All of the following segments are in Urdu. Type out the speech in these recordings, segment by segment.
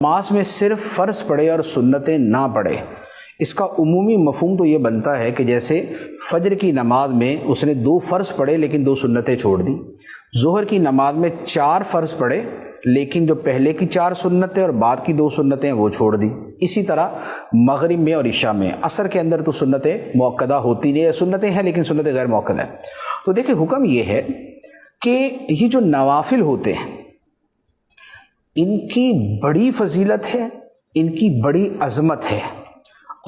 نماز میں صرف فرض پڑھے اور سنتیں نہ پڑھے، اس کا عمومی مفہوم تو یہ بنتا ہے کہ جیسے فجر کی نماز میں اس نے 2 فرض پڑھے لیکن 2 سنتیں چھوڑ دی، ظہر کی نماز میں 4 فرض پڑھے لیکن جو پہلے کی 4 سنتیں اور بعد کی 2 سنتیں وہ چھوڑ دی۔ اسی طرح مغرب میں اور عشاء میں، عصر کے اندر تو سنتیں مؤکدہ ہوتی نہیں، سنتیں ہیں لیکن سنتیں غیر مؤکدہ ہیں۔ تو دیکھیں حکم یہ ہے کہ یہ جو نوافل ہوتے ہیں ان کی بڑی فضیلت ہے، ان کی بڑی عظمت ہے،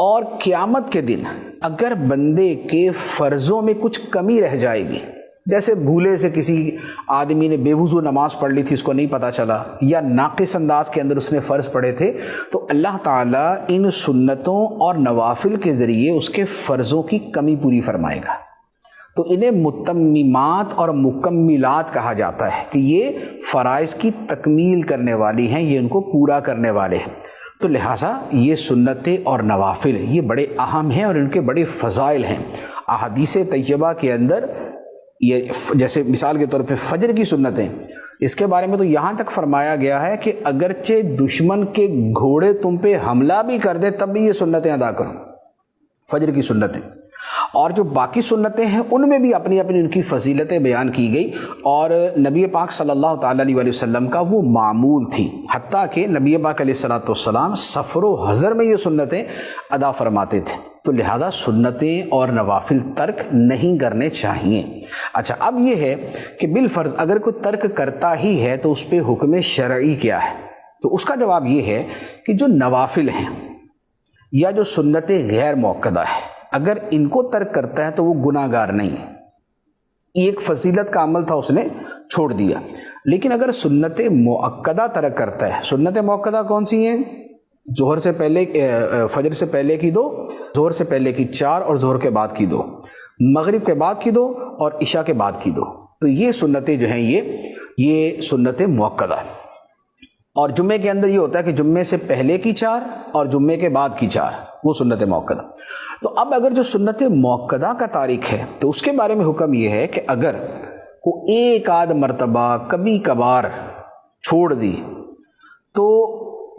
اور قیامت کے دن اگر بندے کے فرضوں میں کچھ کمی رہ جائے گی، جیسے بھولے سے کسی آدمی نے بے وضو نماز پڑھ لی تھی، اس کو نہیں پتہ چلا، یا ناقص انداز کے اندر اس نے فرض پڑھے تھے، تو اللہ تعالیٰ ان سنتوں اور نوافل کے ذریعے اس کے فرضوں کی کمی پوری فرمائے گا۔ تو انہیں متممات اور مکملات کہا جاتا ہے کہ یہ فرائض کی تکمیل کرنے والی ہیں، یہ ان کو پورا کرنے والے ہیں۔ تو لہٰذا یہ سنتیں اور نوافل یہ بڑے اہم ہیں اور ان کے بڑے فضائل ہیں۔ احادیث طیبہ کے اندر یہ جیسے مثال کے طور پہ فجر کی سنتیں، اس کے بارے میں تو یہاں تک فرمایا گیا ہے کہ اگرچہ دشمن کے گھوڑے تم پہ حملہ بھی کر دے تب بھی یہ سنتیں ادا کرو، فجر کی سنتیں۔ اور جو باقی سنتیں ہیں ان میں بھی اپنی اپنی ان کی فضیلتیں بیان کی گئی، اور نبی پاک صلی اللہ تعالیٰ علیہ وسلم کا وہ معمول تھی، حتیٰ کہ نبی پاک علیہ الصلوۃ والسلام سفر و حضر میں یہ سنتیں ادا فرماتے تھے۔ تو لہذا سنتیں اور نوافل ترک نہیں کرنے چاہیے۔ اچھا، اب یہ ہے کہ بالفرض اگر کوئی ترک کرتا ہی ہے تو اس پہ حکم شرعی کیا ہے؟ تو اس کا جواب یہ ہے کہ جو نوافل ہیں یا جو سنتیں غیر مؤکدہ ہیں، اگر ان کو ترک کرتا ہے تو وہ گناہ گار نہیں ہے، ایک فضیلت کا عمل تھا اس نے چھوڑ دیا۔ لیکن اگر سنت مؤکدہ ترک کرتا ہے، سنت مؤکدہ کون سی ہیں؟ ظہر سے پہلے، فجر سے پہلے کی 2، ظہر سے پہلے کی 4 اور ظہر کے بعد کی 2، مغرب کے بعد کی 2 اور عشاء کے بعد کی 2۔ تو یہ سنتیں جو ہیں یہ سنت مؤکدہ ہیں۔ اور جمعے کے اندر یہ ہوتا ہے کہ جمعے سے پہلے کی 4 اور جمعے کے بعد کی 4، وہ سنت مؤکدہ۔ تو اب اگر جو سنت مؤکدہ کا تارک ہے تو اس کے بارے میں حکم یہ ہے کہ اگر وہ ایک آدھ مرتبہ کبھی کبھار چھوڑ دی تو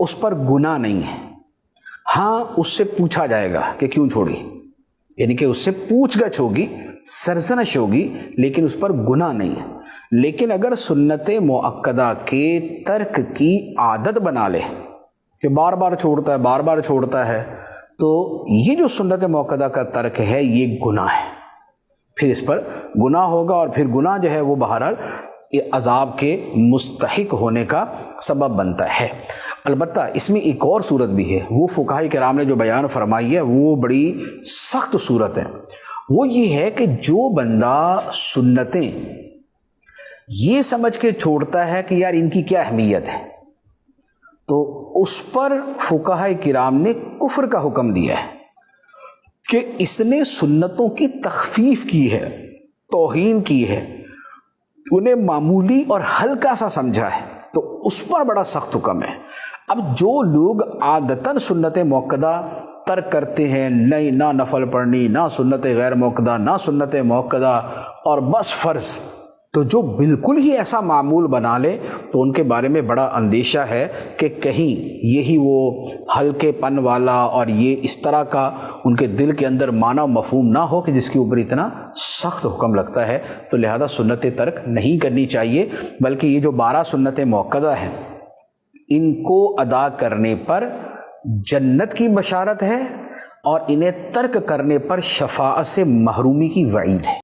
اس پر گناہ نہیں ہے۔ ہاں، اس سے پوچھا جائے گا کہ کیوں چھوڑی، یعنی کہ اس سے پوچھ گچھ ہوگی، سرزنش ہوگی، لیکن اس پر گناہ نہیں ہے۔ لیکن اگر سنت مؤکدہ کے ترک کی عادت بنا لے کہ بار بار چھوڑتا ہے، بار بار چھوڑتا ہے، تو یہ جو سنت مؤکدہ کا ترک ہے یہ گناہ ہے، پھر اس پر گناہ ہوگا، اور پھر گناہ جو ہے وہ بہرحال عذاب کے مستحق ہونے کا سبب بنتا ہے۔ البتہ اس میں ایک اور صورت بھی ہے، وہ فقہاء کرام نے جو بیان فرمائی ہے وہ بڑی سخت صورت ہے۔ وہ یہ ہے کہ جو بندہ سنتیں یہ سمجھ کے چھوڑتا ہے کہ یار ان کی کیا اہمیت ہے، تو اس پر فقہاء کرام نے کفر کا حکم دیا ہے کہ اس نے سنتوں کی تخفیف کی ہے، توہین کی ہے، انہیں معمولی اور ہلکا سا سمجھا ہے، تو اس پر بڑا سخت حکم ہے۔ اب جو لوگ عادتاً سنت مؤکدہ ترک کرتے ہیں، نہ نفل پڑھنی، نہ سنت غیر مؤکدہ، نہ سنت مؤکدہ، اور بس فرض، تو جو بالکل ہی ایسا معمول بنا لے تو ان کے بارے میں بڑا اندیشہ ہے کہ کہیں یہی وہ ہلکے پن والا اور یہ اس طرح کا ان کے دل کے اندر معنی و مفہوم نہ ہو کہ جس کے اوپر اتنا سخت حکم لگتا ہے۔ تو لہذا سنت ترک نہیں کرنی چاہیے، بلکہ یہ جو 12 سنتیں مؤکدہ ہیں ان کو ادا کرنے پر جنت کی بشارت ہے، اور انہیں ترک کرنے پر شفاعت سے محرومی کی وعید ہے۔